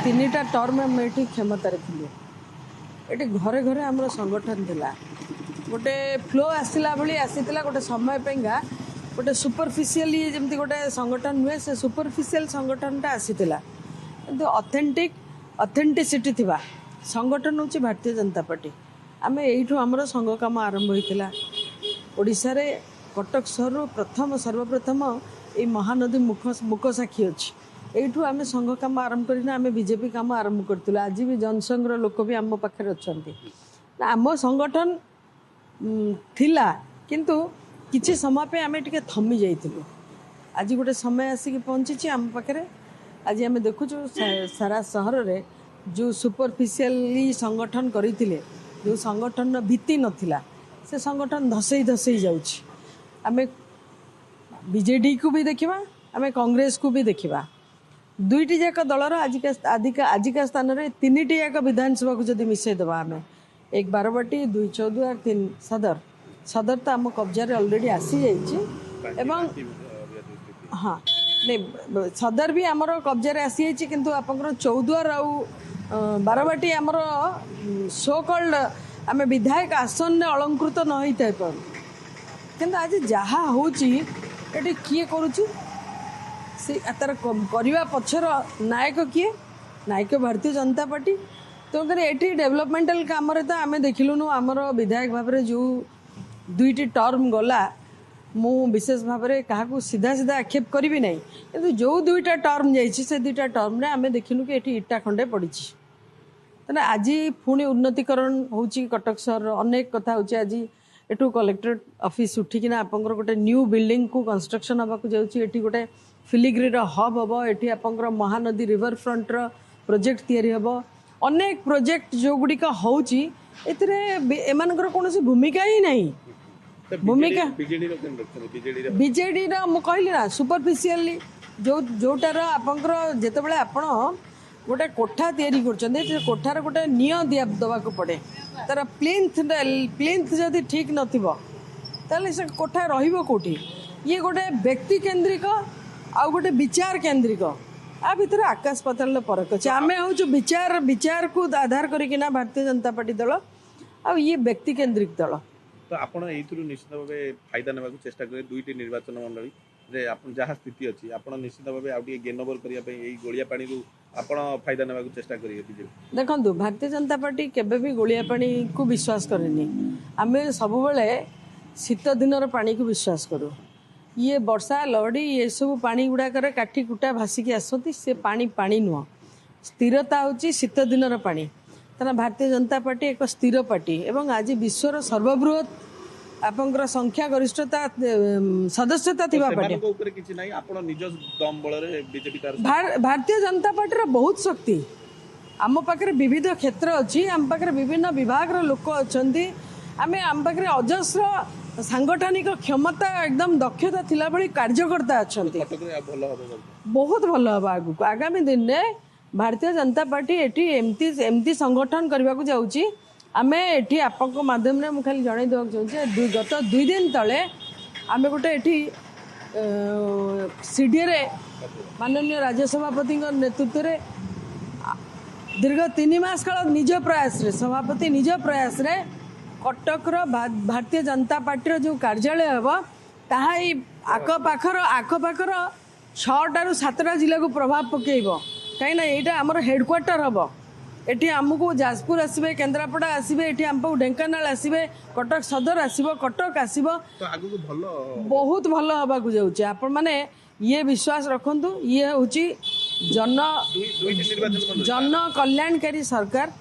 तीनटा टर्म आम ये क्षमतार थिलु ये घरे घरे आमर संगठन थिला गोटे फ्लो आसला भाई आसीला गोटे समय पेगा गोटे सुपरफिशियली जमती गोटे संगठन हुए से सुपरफिशियल संगठनटा आसीला किंतु ऑथेंटिसिटी थिबा संगठन हूँ भारतीय जनता पार्टी आम यू आमर संघ कम आरंभ होता ओडिशा रे कटक सहर प्रथम सर्वप्रथम ये महानदी मुख साक्षी अच्छी यू आम संघ कम आरंभ करना आम बीजेपी कम आरंभ करूँ आज भी जनसंघ लोक भी आम पाखे अच्छा आम संगठन थिला किंतु किछि समय पे आम टे थमी जाइलु आज गोटे समय आसिक पहुँची आम पाखे आज आम देखु सारा सहर रे जो सुपरफिशियली संगठन करते जो संगठन भित्ति नथिला से संगठन धसई धसई जाउछि आम बीजेडी को भी देखा आम कांग्रेस को भी देखा दुईटी जाक दलर आजिका स्थान में तीन जाक विधानसभा को जब मिसेदेवा आम एक बारवाटी 2 14 और 3 सदर सदर तो आम कब्जा ऑलरेडी आसी जाइए हाँ नहीं सदर भी आमर कब्जा आसी जाइए किंतु आपंकर 14 और बारवाटी आमर सो कल्ड आम विधायक आसन में अलंकृत न होता पार किंतु आज जहाँ होची ये किए करुच्ची से तार करवा पक्षर नायक किए नायक भारतीय जनता पार्टी तेणुकर ये डेवलपमेंटाल काम तो आम देखिलुनु आमर विधायक भाव में जो दुईटी टर्म गला मु विशेष भाव में क्या सीधा सीधा आक्षेप करी ना कि जो दुईटा टर्म जा दुईटा टर्म रे आम देखिलु कि ये इटा खंडे पड़ी तेना आज पुणी उन्नतीकरण होची कटक सहर अनेक कथा होची आज एठू कलेक्टरेट ऑफिस उठिकिना आपंकर गोटे न्यू बिल्डिंग को कंस्ट्रक्शन हवा जाऊँगी गोटे फिलिग्री हब हम ये आपंकर महानदी रिवर फ्रंट प्रोजेक्ट तैयारी हम अनेक प्रोजेक्ट जो गुड़िक होची एमानकर कौन भूमिका ही नहीं भूमिका बीजेडी मु कहली ना सुपरफिशियली जोटार आपंकर जितेबाला आपण गोटे कोठा तैयारी कर कोठार गोटे निय दवा पड़े तार प्लिंथ जदि ठीक नथिबो ताले से कोठा रहिबो कोठी ये गोटे व्यक्ति केन्द्रिक आ गोटे विचार केन्द्रिक आ भितर आकाश पाताल फरक अच्छे आम हूँ विचार को आधार करना भारतीय जनता पार्टी दल आ ये व्यक्ति केन्द्रिक दल तो आपण निश्चित भाव फायदा नेबा चेष्टा करें दुईटी निर्वाचन मंडली जे आपण जहाँ स्थिति अच्छी आप निश्चित भाव आउ गेन ओवर करने गोलिया पानी को आपण फायदा नेबा चेष्टा करेंगे बीजेपी देखो भारतीय जनता पार्टी केबे भी गोलिया पानी को विश्वास करेनी आम सब शीत दिन पानी को विश्वास करूँ ये वर्षा लहड़ी ये सब पानी गुड़ाक काठी कुटा भासिकी आसती से पानी नुह स्थिरता हूँ शीत दिन पानी तेना भारतीय जनता पार्टी एक स्थिर पार्टी एवं आज विश्वर सर्वबृहत आपंकर संख्या गरिष्ठता सदस्यता थिबा पार्टी भारतीय जनता पार्टी बहुत शक्ति आम पाखे विविध क्षेत्र अच्छी आम पाखे विभिन्न विभाग लोक अच्छा आम पाखे अजस्र सांगठनिक क्षमता एकदम दक्षता थिला भली कार्यकर्ता अच्छा बहुत भल हम आगू आगामी दिन में भारतीय जनता पार्टी एमती एमती संगठन करने को जाऊँगी आम ये आपको माध्यम में मुझे खाली जन देवा चाहूँगी गत 2 दिन तले आम गोटे सीडीए माननीय राज्यसभापति नेतृत्व में दीर्घ 3 मास काल निज प्रयास रे सभापति निज प्रयास रे कटक भारतीय जनता पार्टी जो कार्यालय हम ताहा आखपाखर 6टा ରୁ 7टा जिला को प्रभाव पकेब कहीं यहाँ आमर हेडक्वार्टर हम ये आमको जाजपुर आसबे केन्द्रापड़ा आसबे ये आम ढेंकानाल आसबे कटक सदर आसब कटक आसब बहुत भल हवा जाऊँचे आपण मैंने ये विश्वास रखु ये हूँ जन कल्याणकारी सरकार